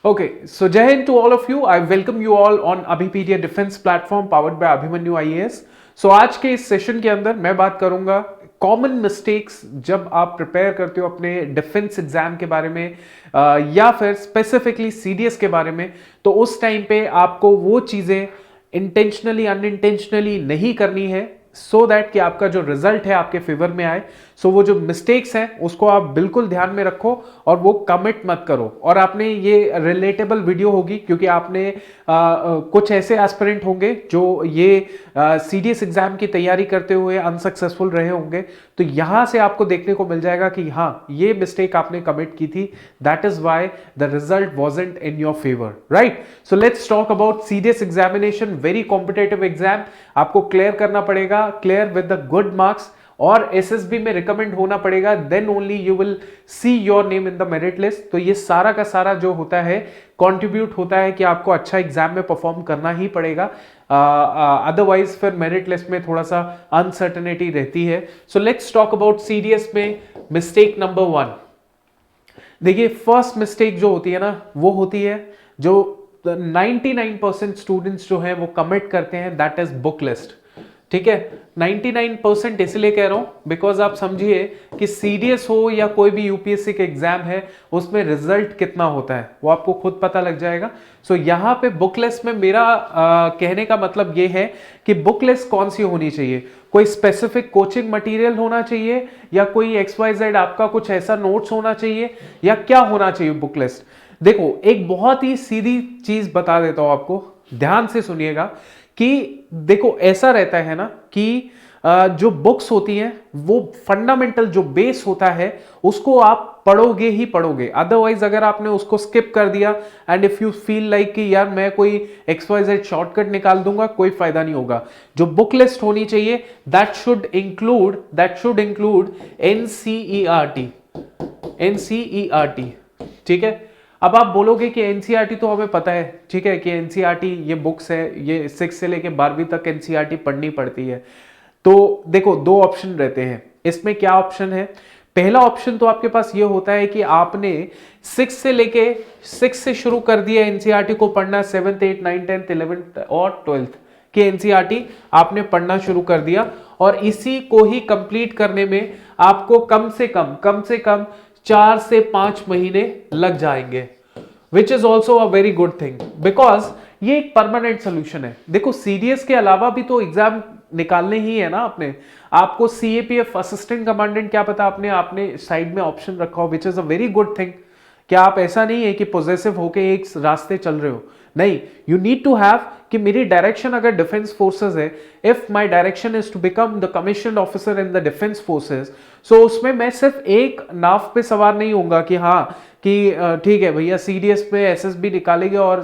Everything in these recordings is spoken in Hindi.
Okay, so Jai Hind to all of you. I welcome you all on Abhipedia Defense Platform powered by Abhimanyu IAS. So आज के इस सेशन के अंदर मैं बात करूंगा कॉमन मिस्टेक्स जब आप प्रिपेयर करते हो अपने डिफेंस एग्जाम के बारे में या फिर स्पेसिफिकली सीडीएस के बारे में। तो उस टाइम पे आपको वो चीजें इंटेंशनली अनइंटेंशनली नहीं करनी है सो दैट कि आपका जो रिजल्ट है आपके फेवर में आए। सो वो जो मिस्टेक्स हैं उसको आप बिल्कुल ध्यान में रखो और वो कमिट मत करो। और आपने ये रिलेटेबल वीडियो होगी क्योंकि आपने कुछ ऐसे एस्पिरेंट होंगे जो ये सीडीएस एग्जाम की तैयारी करते हुए अनसक्सेसफुल रहे होंगे। तो यहां से आपको देखने को मिल जाएगा कि हाँ, ये मिस्टेक आपने कमिट की थी, that is why the result wasn't in your favour, right. So let's talk about CDS examination, very competitive exam. आपको क्लियर करना पड़ेगा, clear with the good marks, और एसएसबी में रिकमेंड होना पड़ेगा, then only you will see your name in the merit list. तो ये सारा का सारा जो होता है कंट्रीब्यूट होता है कि आपको अच्छा एग्जाम में परफॉर्म करना ही पड़ेगा, अदरवाइज फिर मेरिट लिस्ट में थोड़ा सा अनसर्टेनिटी रहती है। सो लेट्स टॉक अबाउट सीडीएस में मिस्टेक नंबर 1। देखिए, फर्स्ट मिस्टेक जो होती है ना, वो होती है जो 99% स्टूडेंट्स जो है वो कमिट करते हैं, दैट इज बुक लिस्ट। ठीक है, 99% इसलिए कह रहा हूं बिकॉज आप समझिए कि सीडीएस हो या कोई भी यूपीएससी के एग्जाम है, उसमें रिजल्ट कितना होता है वो आपको खुद पता लग जाएगा। सो यहां पे बुक लिस्ट में मेरा कहने का मतलब ये है कि बुक लिस्ट कौन सी होनी चाहिए, कोई स्पेसिफिक कोचिंग मटेरियल होना चाहिए या कोई XYZ आपका कुछ ऐसा नोट्स होना चाहिए, या क्या होना चाहिए बुक लिस्ट। देखो, एक बहुत ही सीधी चीज बता देता हूं आपको, ध्यान से सुनिएगा कि देखो ऐसा रहता है ना कि जो बुक्स होती हैं वो फंडामेंटल जो बेस होता है उसको आप पढ़ोगे ही पढ़ोगे, अदरवाइज अगर आपने उसको स्किप कर दिया and if you feel like कि यार मैं कोई XYZ शॉर्टकट निकाल दूंगा, कोई फायदा नहीं होगा। जो बुक लिस्ट होनी चाहिए दैट शुड इंक्लूड NCERT। ठीक है, अब आप बोलोगे कि एनसीईआरटी तो हमें पता है, ठीक है, कि एनसीईआरटी ये बुक्स है, ये 6 से लेके 12वीं तक एनसीईआरटी पढ़नी पड़ती है। तो देखो, दो ऑप्शन रहते हैं इसमें। क्या ऑप्शन है? पहला ऑप्शन तो आपके पास ये होता है कि आपने 6 से शुरू कर दिया एनसीईआरटी को पढ़ना, 7th 8th 9th 10th 11th और 12th की एनसीईआरटी आपने पढ़ना शुरू कर दिया, और इसी को ही कंप्लीट करने में आपको कम से कम 4 से 5 महीने लग जाएंगे, which is also a very good thing because ये एक परमानेंट सोल्यूशन है। देखो, सीडीएस के अलावा भी तो एग्जाम निकालने ही है ना आपने। आपको सीएपीएफ असिस्टेंट कमांडेंट, क्या पता आपने साइड में ऑप्शन रखा हो, which is a very good thing. क्या आप ऐसा नहीं है कि पॉजिटिव होके एक रास्ते चल रहे हो, नहीं, यू नीड टू हैव कि मेरी डायरेक्शन अगर डिफेंस फोर्सेस है, if my direction is to become the commissioned officer in the defence forces, so उसमें मैं सिर्फ एक नाव पे सवार नहीं होऊंगा कि हाँ कि ठीक है भैया सीडीएस में एसएसबी निकालेंगे और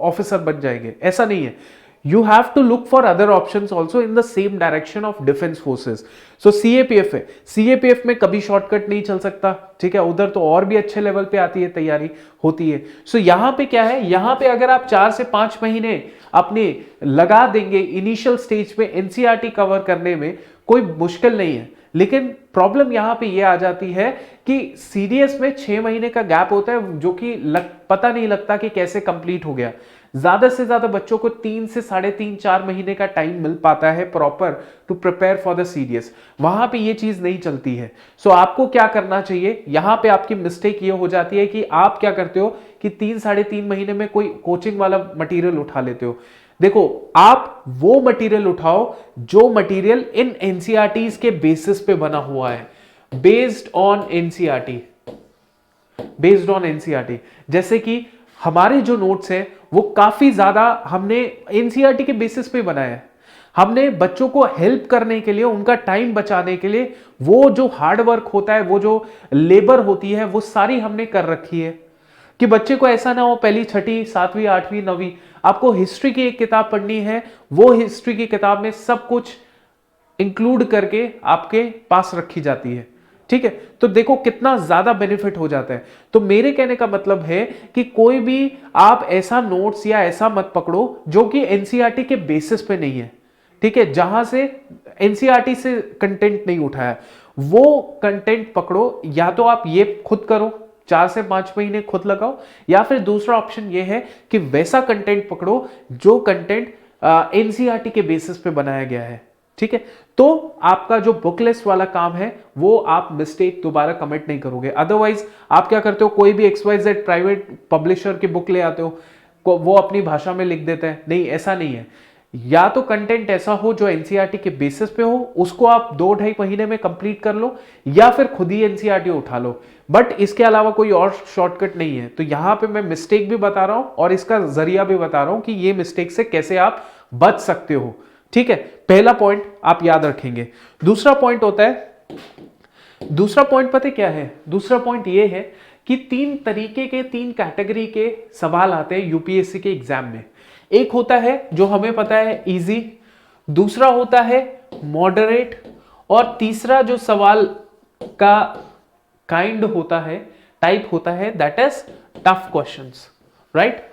ऑफिसर बन जाएंगे, ऐसा नहीं है। You have to look for other options also in the same direction of defense forces. So CAPF है, CAPF में कभी शॉर्टकट नहीं चल सकता, ठीक है, उधर तो और भी अच्छे लेवल पे आती है, तैयारी होती है। सो यहां पे क्या है, यहां पे अगर आप 4 से 5 महीने अपने लगा देंगे इनिशियल स्टेज पे एनसीईआरटी कवर करने में, कोई मुश्किल नहीं है। लेकिन प्रॉब्लम यहां पे ये आ जाती है कि सीडीएस में 6 महीने का गैप होता है जो कि पता नहीं लगता कि कैसे कंप्लीट हो गया। ज्यादा से ज्यादा बच्चों को 3 से 3.5-4 महीने का टाइम मिल पाता है proper to prepare for the CDS, वहां पे ये चीज नहीं चलती है। सो आपको क्या करना चाहिए, यहां पे आपकी मिस्टेक ये हो जाती है कि आप क्या करते हो कि 3-3.5 महीने में कोई कोचिंग वाला मटेरियल उठा लेते हो। देखो, आप वो मटेरियल उठाओ जो मटेरियल इन एनसीईआरटीज के बेसिस पे बना हुआ है, बेस्ड ऑन एनसीईआरटी। जैसे कि हमारे जो नोट्स हैं वो काफी ज्यादा हमने एनसीईआरटी के बेसिस पे बनाया है। हमने बच्चों को हेल्प करने के लिए, उनका टाइम बचाने के लिए, वो जो हार्ड वर्क होता है, वो जो लेबर होती है, वो सारी हमने कर रखी है कि बच्चे को ऐसा ना हो पहली 6ठी 7वीं 8वीं 9वीं आपको हिस्ट्री की एक किताब पढ़नी है, वो हिस्ट्री की किताब में सब कुछ इंक्लूड करके आपके पास रखी जाती है। ठीक है, तो देखो कितना ज्यादा बेनिफिट हो जाता है। तो मेरे कहने का मतलब है कि कोई भी आप ऐसा नोट्स या ऐसा मत पकड़ो जो कि एनसीईआरटी के बेसिस पे नहीं है, ठीक है, जहां से एनसीईआरटी से कंटेंट नहीं उठाया, वो कंटेंट पकड़ो। या तो आप ये खुद करो 4 से 5 महीने खुद लगाओ, या फिर दूसरा ऑप्शन ये है कि वैसा कंटेंट पकड़ो जो कंटेंट एनसीईआरटी के बेसिस पे बनाया गया है। ठीक है, तो आपका जो बुक लिस्ट वाला काम है वो आप मिस्टेक दोबारा कमिट नहीं करोगे। अदरवाइज आप क्या करते हो, कोई भी XYZ प्राइवेट पब्लिशर की बुक ले आते हो, वो अपनी भाषा में लिख देते हैं। नहीं, ऐसा नहीं है। या तो कंटेंट ऐसा हो जो एनसीईआरटी के बेसिस पे हो, उसको आप 2-2.5 महीने में कंप्लीट कर लो, या फिर खुद ही एनसीईआरटी उठा लो, बट इसके अलावा कोई और शॉर्टकट नहीं है। तो यहां पे मैं मिस्टेक भी बता रहा हूं और इसका जरिया भी बता रहा हूं कि ये मिस्टेक से कैसे आप बच सकते हो। ठीक है, पहला पॉइंट आप याद रखेंगे। दूसरा पॉइंट होता है, दूसरा पॉइंट पता है क्या है? दूसरा पॉइंट ये है कि 3 तरीके के 3 कैटेगरी के सवाल आते हैं यूपीएससी के एग्जाम में। एक होता है जो हमें पता है इजी, दूसरा होता है मॉडरेट, और तीसरा जो सवाल का काइंड होता है, टाइप होता है, that is tough questions, right?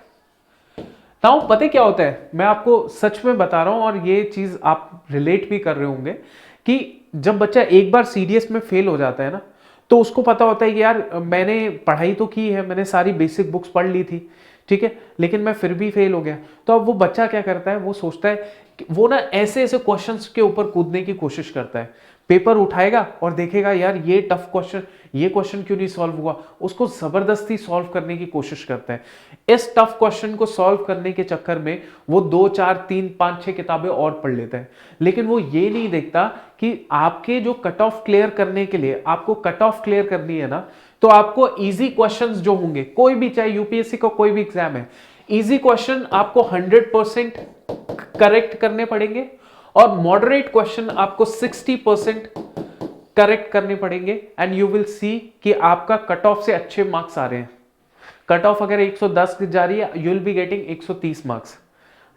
Now पता क्या होता है, मैं आपको सच में बता रहा हूं और ये चीज आप रिलेट भी कर रहे होंगे कि जब बच्चा एक बार सीडीएस में फेल हो जाता है ना, तो उसको पता होता है कि यार मैंने पढ़ाई तो की है, मैंने सारी बेसिक बुक्स पढ़ ली थी, ठीक है, लेकिन मैं फिर भी फेल हो गया। तो अब वो बच्चा क्या करता है, वो सोचता है कि वो ना ऐसे ऐसे क्वेश्चंस के ऊपर कूदने की कोशिश करता है। पेपर उठाएगा और देखेगा यार ये टफ क्वेश्चन, ये क्वेश्चन क्यों नहीं सॉल्व हुआ, उसको जबरदस्ती सॉल्व करने की कोशिश करता है। इस टफ क्वेश्चन को सॉल्व करने के चक्कर में वो 2, 4, 3, 5, 6 किताबें और पढ़ लेता है। लेकिन वो ये नहीं देखता कि आपके जो कट ऑफ क्लियर करने के लिए, आपको कट ऑफ क्लियर करनी है ना, तो आपको इजी क्वेश्चंस जो होंगे, कोई भी, चाहे यूपीएससी का कोई भी एग्जाम है, इजी क्वेश्चन आपको 100% करेक्ट करने पड़ेंगे और मॉडरेट क्वेश्चन आपको 60% करेक्ट करने पड़ेंगे, एंड यू विल सी कि आपका कट ऑफ से अच्छे मार्क्स आ रहे हैं। कट ऑफ अगर 110 जा रही है, you will be getting 130 marks,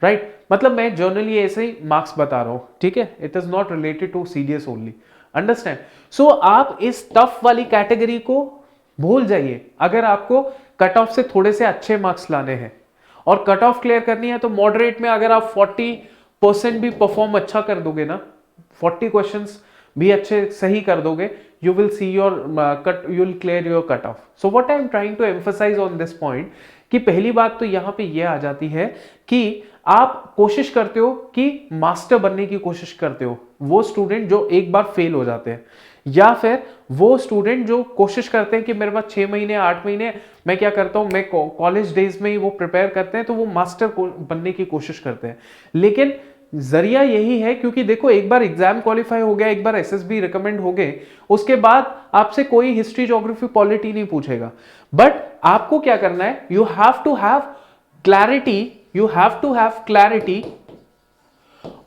right? मतलब मैं जर्नली ऐसे ही मार्क्स बता रहा हूं, ठीक है? It is not related to CDS only, understand? So आप इस टफ वाली कैटेगरी को भूल जाइए। अगर आपको कट ऑफ से थोड़े से अच्छे मार्क्स लाने हैं और कट ऑफ क्लियर करनी है, तो मॉडरेट में अगर आप 40% भी परफॉर्म अच्छा कर दोगे ना, 40 क्वेश्चंस भी अच्छे सही कर दोगे, you will see your you will clear your cutoff. So what I am trying to emphasize on this point कि पहली बात तो यहां पे ये आ जाती है कि आप कोशिश करते हो कि मास्टर बनने की कोशिश करते हो, वो स्टूडेंट जो एक बार फेल हो जाते हैं, या फिर वो स्टूडेंट जो कोशिश करते हैं कि मेरे पास 6 महीने 8 महीने, मैं क्या करता हूं, मैं कॉलेज डेज में ही वो प्रिपेयर करते हैं, तो वो मास्टर बनने की कोशिश करते हैं। लेकिन जरिया यही है, क्योंकि देखो एक बार एग्जाम क्वालिफाई हो गया, एक बार एसएसबी रिकमेंड हो गए, उसके बाद आपसे कोई हिस्ट्री, ज्योग्राफी, पॉलिटी नहीं पूछेगा। बट आपको क्या करना है, you have to have clarity, you have to have clarity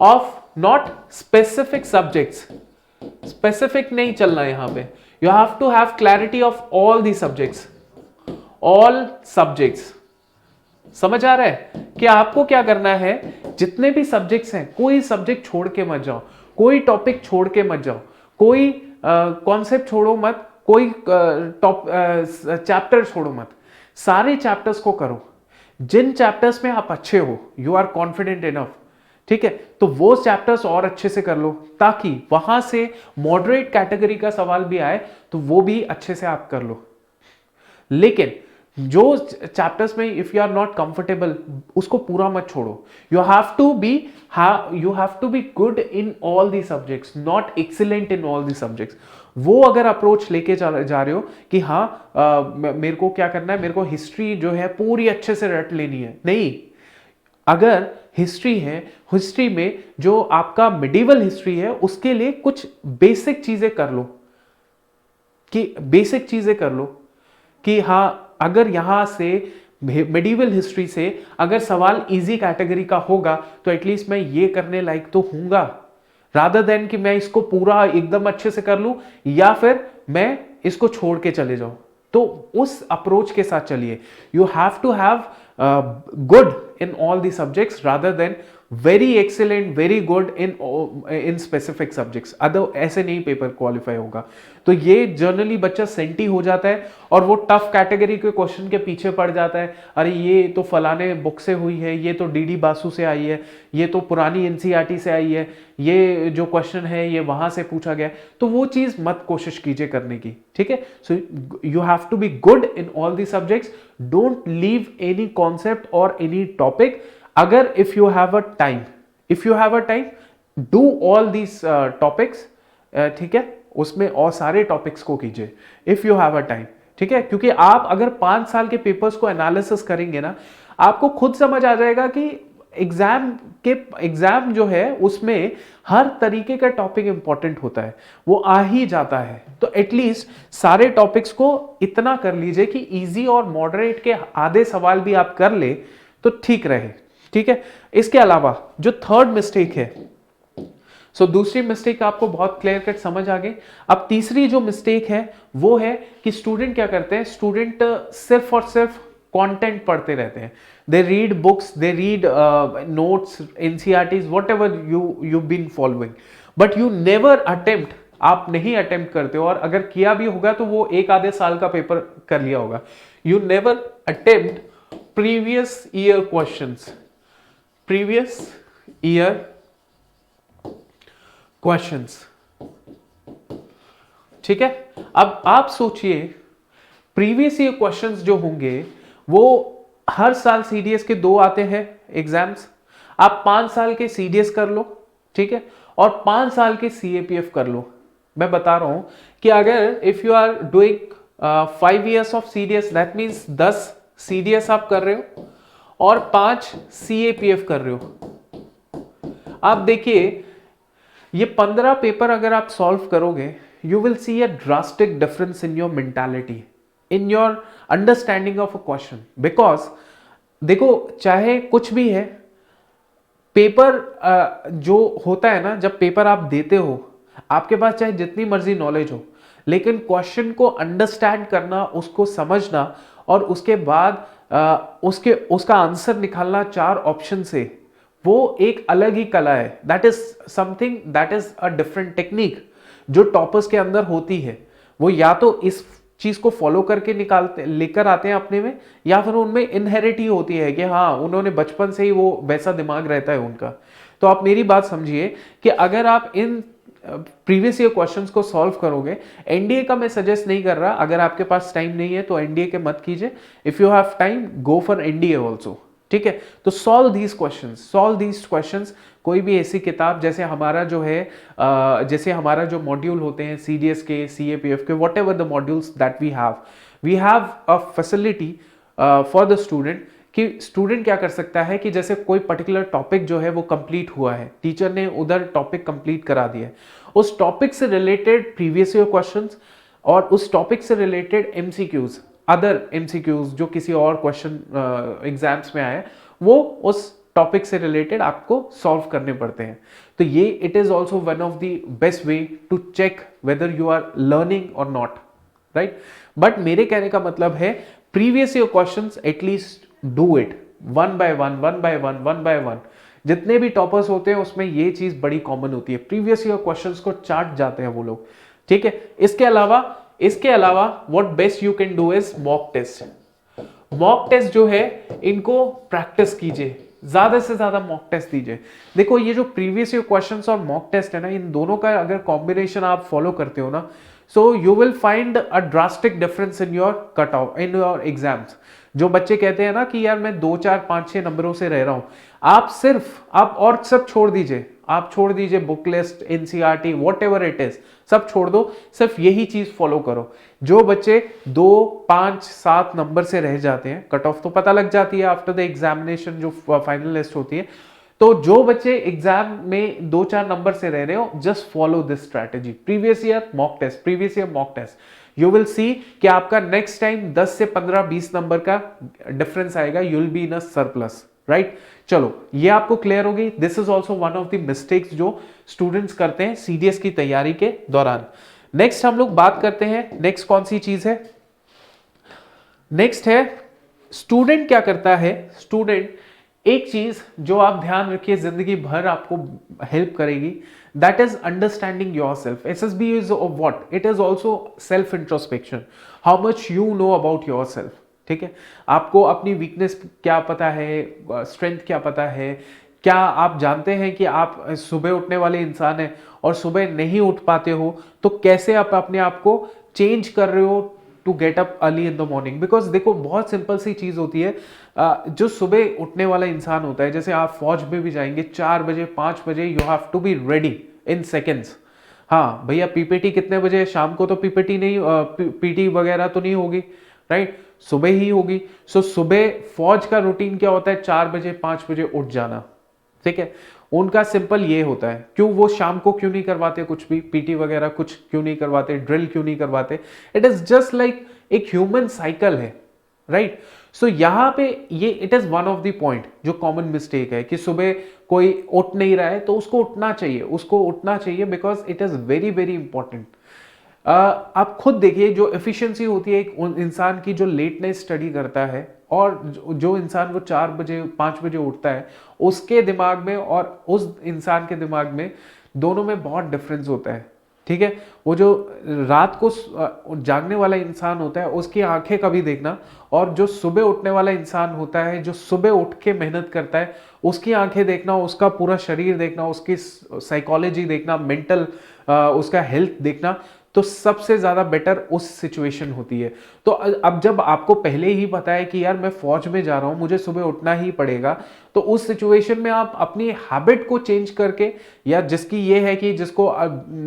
of not specific subjects. Specific नहीं चलना यहां पे, you have to have clarity of all the subjects, all subjects. समझ आ रहा है कि आपको क्या करना है, जितने भी सब्जेक्ट्स हैं, कोई सब्जेक्ट छोड़ के मत जाओ, कोई टॉपिक छोड़ के मत जाओ, कोई कॉन्सेप्ट छोड़ो मत, कोई चैप्टर छोड़ो मत, सारे चैप्टर्स को करो। जिन चैप्टर्स में आप अच्छे हो, यू आर कॉन्फिडेंट इनफ, ठीक है, तो वो चैप्टर्स और अच्छे से कर लो, ताकि वहां से मॉडरेट कैटेगरी का सवाल भी आए तो वो भी अच्छे से आप कर लो। लेकिन जो चैप्टर्स में if you are not comfortable, उसको पूरा मत छोड़ो। You have to be good in all the subjects, not excellent in all the subjects. वो अगर अप्रोच लेके जा रहे हो कि हाँ मेरे को क्या करना है, मेरे को हिस्ट्री जो है पूरी अच्छे से रट लेनी है, नहीं। अगर हिस्ट्री है, हिस्ट्री में जो आपका मिडिवल हिस्ट्री है, उसके लिए कुछ बेसिक चीजें कर लो, कि हाँ अगर यहां से मिडिवल हिस्ट्री से अगर सवाल इजी कैटेगरी का होगा, तो एटलीस्ट मैं ये करने लायक तो हूंगा, रादर देन कि मैं इसको पूरा एकदम अच्छे से कर लूं या फिर मैं इसको छोड़ के चले जाऊं। तो उस अप्रोच के साथ चलिए। You have to have good in all the subjects rather than very excellent, very good in specific subjects, other ऐसे नहीं पेपर क्वालिफाई होगा। तो ये जनरली बच्चा सेंटी हो जाता है और वो टफ कैटेगरी के क्वेश्चन के पीछे पड़ जाता है। अरे ये तो फलाने बुक से हुई है, ये तो डीडी बासु से आई है, ये तो पुरानी एनसीईआरटी से आई है, ये जो क्वेश्चन है ये वहां से पूछा गया। तो वो चीज मत कोशिश कीजिए करने की, ठीक है। So you have to be good in all the subjects, don't leave any concept और एनी टॉपिक। अगर if you have a time do all these topics, ठीक है, उसमें और सारे टॉपिक्स को कीजिए if you have a time, ठीक है। क्योंकि आप अगर 5 साल के पेपर्स को एनालिसिस करेंगे ना, आपको खुद समझ आ जाएगा कि एग्जाम जो है उसमें हर तरीके का टॉपिक इंपॉर्टेंट होता है, वो आ ही जाता है। तो एटलीस्ट सारे टॉपिक्स को इतना कर लीजिए कि इजी और मॉडरेट के आधे सवाल भी आप कर ले तो ठीक रहे, ठीक है। इसके अलावा जो थर्ड मिस्टेक है, दूसरी मिस्टेक आपको बहुत क्लियर कट समझ आ गई। अब तीसरी जो मिस्टेक है वो है कि स्टूडेंट क्या करते हैं, स्टूडेंट सिर्फ और सिर्फ कंटेंट पढ़ते रहते हैं। They read books, they read notes, NCERTs, whatever you been following, but you never attempt, आप नहीं अटेम्प्ट करते हो। और अगर किया भी होगा तो वो एक आधे साल का पेपर कर लिया होगा। You never attempt previous year questions, previous year questions, ठीक है। अब आप सोचिए प्रीवियस ईयर क्वेश्चंस जो होंगे वो हर साल सीडीएस के 2 आते हैं एग्जाम्स। आप 5 साल के सीडीएस कर लो, ठीक है, और 5 साल के सीएपीएफ कर लो। मैं बता रहा हूं कि अगर if you are doing 5 years of CDS, that means 10 CDS आप कर रहे हो और 5 सीएपीएफ कर रहे हो। आप देखिए ये 15 पेपर अगर आप सॉल्व करोगे, you will C a drastic difference in your mentality, in your understanding of a question. Because देखो चाहे कुछ भी है, पेपर जो होता है ना, जब पेपर आप देते हो आपके पास चाहे जितनी मर्जी नॉलेज हो, लेकिन क्वेश्चन को अंडरस्टैंड करना, उसको समझना और उसके बाद उसका आंसर निकालना 4 ऑप्शन से, वो एक अलग ही कला है। That is something, that is a different technique जो टॉपर्स के अंदर होती है। वो या तो इस चीज को फॉलो करके निकालते लेकर आते हैं अपने में, या फिर उनमें इनहेरिट ही होती है कि हाँ उन्होंने बचपन से ही वो वैसा दिमाग रहता है उनका। तो आप मेरी बात समझिए कि अगर आप इन प्रीवियस ईयर क्वेश्चंस को सॉल्व करोगे, एनडीए का मैं सजेस्ट नहीं कर रहा, अगर आपके पास टाइम नहीं है तो एनडीए के मत कीजिए। If you have time go for NDA also, ठीक है। तो सॉल्व दीज क्वेश्चंस, कोई भी ऐसी किताब, जैसे हमारा जो है जैसे हमारा जो मॉड्यूल होते हैं सीडीएस के, सीएपीएफ के, whatever the modules that we have a facility for the student, कि स्टूडेंट क्या कर सकता है कि जैसे कोई पर्टिकुलर टॉपिक जो है वो कंप्लीट हुआ है, टीचर ने उधर टॉपिक कंप्लीट करा दिया है, उस टॉपिक से रिलेटेड प्रीवियस ईयर क्वेश्चंस और उस टॉपिक से रिलेटेड एमसीक्यूज, अदर एमसीक्यूज जो किसी और क्वेश्चन एग्जाम्स में आए, वो उस टॉपिक से रिलेटेड आपको सॉल्व करने पड़ते हैं। तो ये it is also one of the best way to check whether you are learning और नॉट, राइट। बट मेरे कहने का मतलब है previous year questions at least do it one by one. जितने भी टॉपर्स होते हैं उसमें ये चीज बड़ी कॉमन होती है, प्रीवियस ईयर क्वेश्चंस को चाट जाते हैं वो लोग, ठीक है। इसके अलावा what best you can do is mock test. Mock test जो है इनको प्रैक्टिस कीजिए, ज्यादा से ज्यादा मॉक टेस्ट दीजिए। देखो ये जो प्रीवियस ईयर क्वेश्चंस और मॉक टेस्ट है ना, इन दोनों का अगर कॉम्बिनेशन आप फॉलो करते हो ना, so you will find a drastic difference in your cut off, in your exams. जो बच्चे कहते हैं ना कि यार मैं 2, 4, 5, 6 नंबरों से रह रहा हूं, आप और सब छोड़ दीजिए, आप छोड़ दीजिए book list, NCERT, whatever it is, सब छोड़ दो, सिर्फ यही चीज फॉलो करो। जो बच्चे 2, 5, 7 नंबर से रह जाते हैं, कट ऑफ तो पता लग जाती है आफ्टर द एग्जामिनेशन, जो फाइनल लिस्ट होती है। तो जो बच्चे एग्जाम में 2, 4 नंबर से रह रहे हो, just follow this strategy, previous year mock test, previous year mock test. You will see कि आपका नेक्स्ट टाइम 10 से 15, 20 नंबर का डिफरेंस आएगा, you will be in a surplus, right. चलो ये आपको क्लियर हो गई। This is also one of the mistakes जो स्टूडेंट्स करते हैं सीडीएस की तैयारी के दौरान। नेक्स्ट हम लोग बात करते हैं, नेक्स्ट कौन सी चीज है, नेक्स्ट है स्टूडेंट क्या करता है, स्टूडेंट एक चीज जो आप ध्यान रखिए जिंदगी भर आपको हेल्प करेगी, that is understanding your self. SSB is what, it is also self introspection. How much you know about your self. ठीक है, आपको अपनी वीकनेस क्या पता है, स्ट्रेंथ क्या पता है. क्या आप जानते हैं कि आप सुबह उठने वाले इंसान हैं और सुबह नहीं उठ पाते हो, तो कैसे आप अपने आप को चेंज कर रहे हो to get up early in the morning. Because देखो बहुत सिंपल सी चीज होती है. जो सुबह उठने वाला इंसान होता है, जैसे आप फौज में भी जाएंगे 4 बजे 5 बजे, you have to be ready in seconds. हाँ भैया, पीपीटी कितने बजे, शाम को तो पीपीटी नहीं, पीटी वगैरह तो नहीं होगी, राइट, सुबह ही होगी. सो सुबह फौज का रूटीन क्या होता है, 4 बजे 5 बजे उठ जाना. ठीक है, उनका सिंपल ये होता है. क्यों वो शाम को क्यों नहीं करवाते कुछ भी, पीटी वगैरह कुछ क्यों नहीं करवाते, ड्रिल क्यों नहीं करवाते. इट इज जस्ट लाइक एक ह्यूमन साइकिल है, राइट. सो यहां पे ये it is one of the point जो कॉमन मिस्टेक है कि सुबह कोई उठ नहीं रहा है तो उसको उठना चाहिए, उसको उठना चाहिए, because it is very very important. आप खुद देखिए जो एफिशिएंसी होती है एक इंसान की जो लेट नाइट स्टडी करता है, और जो इंसान वो 4 बजे 5 बजे उठता है, उसके दिमाग में और उस इंसान के दिमाग में, दोनों में बहुत डिफरेंस होता है. ठीक है, वो जो रात को जागने वाला इंसान होता है उसकी आंखें कभी देखना, और जो सुबह उठने वाला इंसान होता है जो सुबह उठ के मेहनत करता है उसकी आंखें देखना, उसका पूरा शरीर देखना, उसकी साइकोलॉजी देखना, मेंटल उसका हेल्थ देखना, तो सबसे ज्यादा बेटर उस सिचुएशन होती है. तो अब जब आपको पहले ही पता है कि यार मैं फौज में जा रहा हूं, मुझे सुबह उठना ही पड़ेगा, तो उस सिचुएशन में आप अपनी हैबिट को चेंज करके, या जिसकी ये है कि जिसको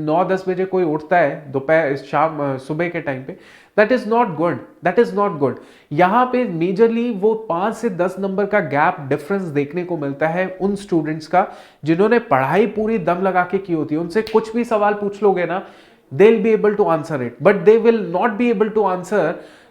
9-10 बजे कोई उठता है दोपहर शाम सुबह के टाइम पे, that is not good, that is not good. यहां पे मेजरली वो 5 से 10 नंबर का गैप डिफरेंस देखने को मिलता है उन स्टूडेंट्स का जिन्होंने पढ़ाई पूरी दम लगा के की होती है. उनसे कुछ भी सवाल पूछ लोगे ना, they'll be able to answer it, but they will not be able to answer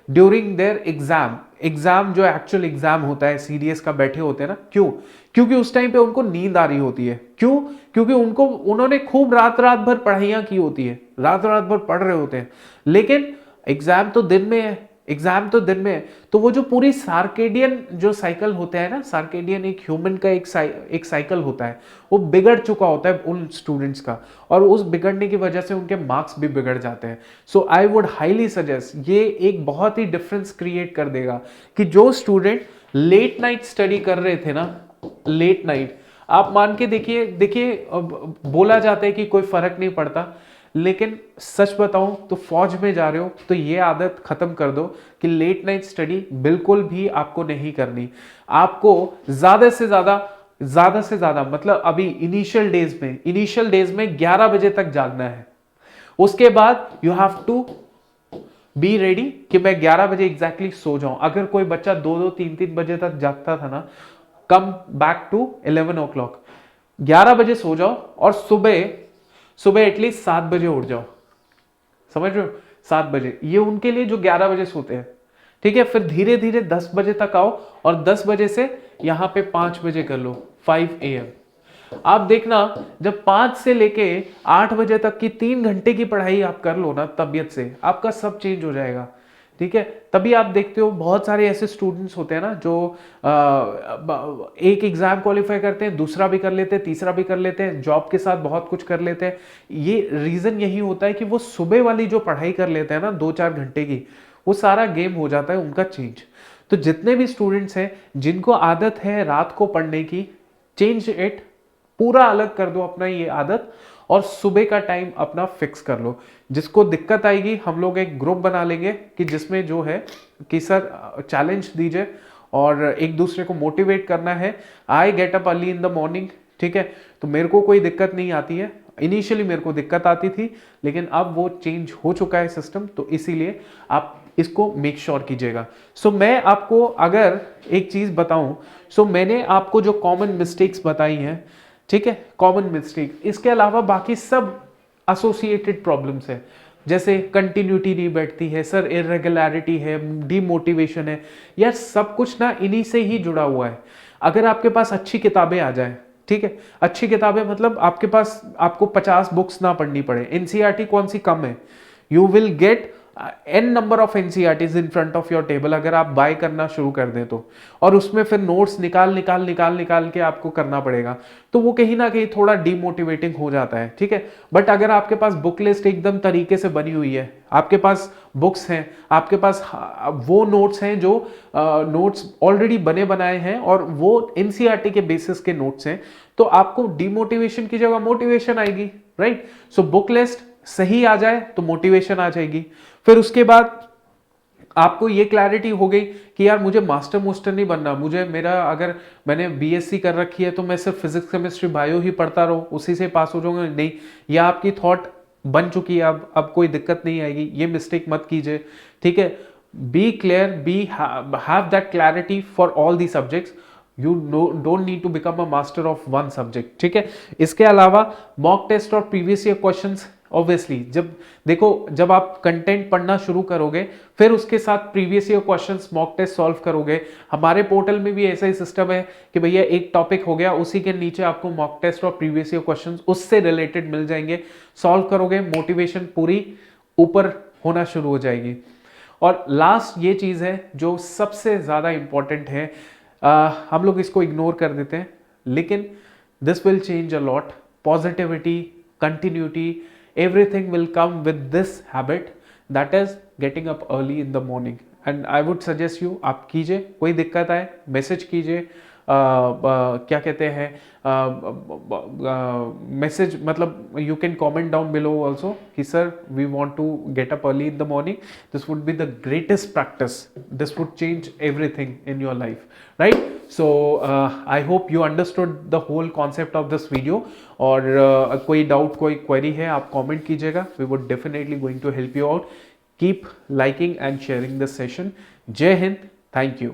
during their exam जो एक्चुअल एग्जाम होता है, सीडीएस का बैठे होते हैं ना. क्यों? क्योंकि उस टाइम पे उनको नींद आ रही होती है. क्यों? क्योंकि उन्होंने खूब रात रात भर पढ़ाइयां की होती है, रात रात भर पढ़ रहे होते हैं. लेकिन एग्जाम तो दिन में है, तो वो जो पूरी सार्केडियन जो साइकिल होता है ना, सार्केडियन एक ह्यूमन का एक साइकिल होता है, वो बिगड़ चुका होता है उन स्टूडेंट्स का, और उस बिगड़ने की वजह से उनके मार्क्स भी बिगड़ जाते हैं. सो आई वुड हाईली सजेस्ट, ये एक बहुत ही डिफरेंस क्रिएट कर देगा कि जो स्टूडेंट लेट नाइट स्टडी कर रहे थे ना, लेट नाइट, आप मान के देखिए बोला जाता है कि कोई फर्क नहीं पड़ता, लेकिन सच बताऊं तो फौज में जा रहे हो तो ये आदत खत्म कर दो कि लेट नाइट स्टडी बिल्कुल भी आपको नहीं करनी. आपको ज्यादा से ज्यादा मतलब अभी इनिशियल डेज में 11 बजे तक जागना है. उसके बाद you have to be ready कि मैं 11 बजे एग्जैक्टली सो जाऊं. अगर कोई बच्चा 2-2 3-3 बजे तक जागता था ना, कम बैक टू 11 o'clock, 11 बजे सो जाओ और सुबह एटलीस्ट 7 बजे उठ जाओ. समझ रहे हो? 7 बजे, ये उनके लिए जो 11 बजे सोते हैं. ठीक है, फिर धीरे धीरे 10 बजे तक आओ, और 10 बजे से यहां पे 5 बजे कर लो, 5 AM. आप देखना, जब 5 से लेके 8 बजे तक की 3 घंटे की पढ़ाई आप कर लो ना तबीयत से, आपका सब चेंज हो जाएगा. ठीक है, तभी आप देखते हो बहुत सारे ऐसे स्टूडेंट्स होते हैं ना जो एक एग्जाम क्वालिफाई करते हैं, दूसरा भी कर लेते हैं, तीसरा भी कर लेते हैं, जॉब के साथ बहुत कुछ कर लेते हैं. ये रीजन यही होता है कि वो सुबह वाली जो पढ़ाई कर लेते हैं ना 2-4 घंटे की, वो सारा गेम हो जाता है उनका चेंज. तो जितने भी स्टूडेंट्स हैं जिनको आदत है रात को पढ़ने की, चेंज इट, पूरा अलग कर दो अपना ये आदत, और सुबह का टाइम अपना फिक्स कर लो. जिसको दिक्कत आएगी हम लोग एक ग्रुप बना लेंगे कि जिसमें जो है कि सर चैलेंज दीजिए और एक दूसरे को मोटिवेट करना है. I get up early in the morning. ठीक है, तो मेरे को कोई दिक्कत नहीं आती है. इनिशियली मेरे को दिक्कत आती थी, लेकिन अब वो चेंज हो चुका है सिस्टम, तो इसीलिए आप इसको मेक श्योर कीजिएगा. सो मैं आपको अगर एक चीज बताऊं, सो मैंने आपको जो कॉमन मिस्टेक्स बताई हैं, ठीक है, कॉमन मिस्टेक, इसके अलावा बाकी सब एसोसिएटेड प्रॉब्लम्स है. जैसे कंटिन्यूटी नहीं बैठती है सर, इरेगुलरिटी है, डीमोटिवेशन है, यार सब कुछ ना इन्हीं से ही जुड़ा हुआ है. अगर आपके पास अच्छी किताबें आ जाए, ठीक है, अच्छी किताबें मतलब आपके पास आपको 50 बुक्स ना पढ़नी पड़े, एनसीईआरटी कौन सी कम है, you will get an number of NCERTs in front of your table अगर आप बाय करना शुरू कर दें तो, और उसमें फिर नोट्स निकाल के आपको करना पड़ेगा, तो वो कहीं ना कहीं थोड़ा डीमोटिवेटिंग हो जाता है, ठीक है। बट अगर आपके पास बुक लिस्ट एकदम तरीके से बनी हुई है, आपके पास बुक्स हैं, आपके पास वो नोट्स हैं जो नोट्स ऑलरेडी बने बनाए हैं और वो एनसीईआरटी के बेसिस के नोट्स हैं, तो आपको डिमोटिवेशन की जगह मोटिवेशन आएगी, राइट। सो बुक लिस्ट सही आ जाए तो मोटिवेशन आ जाएगी। फिर उसके बाद आपको ये क्लैरिटी हो गई कि यार मुझे मास्टर नहीं बनना, मुझे मेरा अगर मैंने बीएससी कर रखी है तो मैं सिर्फ फिजिक्स केमिस्ट्री बायो ही पढ़ता रहूं, उसी से पास हो जाऊंगा, नहीं, यह आपकी थॉट बन चुकी है, अब कोई दिक्कत नहीं आएगी, ये मिस्टेक मत कीजिए, ठीक है। Be clear, have that clarity for all the subjects, you don't need to become a master of one subject, ठीक है। इसके अलावा मॉक टेस्ट और प्रीवियस ईयर क्वेश्चंस, ऑब्वियसली जब आप कंटेंट पढ़ना शुरू करोगे फिर उसके साथ previous year questions mock test solve करोगे। हमारे पोर्टल में भी ऐसा ही सिस्टम है कि भैया एक टॉपिक हो गया, उसी के नीचे आपको मॉक टेस्ट और प्रीवियस ईयर क्वेश्चंस उससे रिलेटेड मिल जाएंगे, सॉल्व करोगे, मोटिवेशन पूरी ऊपर होना शुरू हो जाएगी। और लास्ट ये चीज है जो सबसे ज्यादा इंपॉर्टेंट है, हम लोग इसको इग्नोर कर देते हैं, लेकिन this will change a lot, positivity, continuity, everything will come with this habit, that is getting up early in the morning, and I would suggest you आप कीजिए, कोई दिक्कत आए मैसेज कीजिए, क्या कहते हैं मैसेज, मतलब you can comment down below also कि sir we want to get up early in the morning, this would be the greatest practice, this would change everything in your life, right. So I hope you understood the whole concept of this video, और कोई डाउट, कोई क्वेरी है आप कमेंट कीजिएगा, we would definitely going to help you out. Keep liking and sharing this session. जय हिंद, थैंक यू।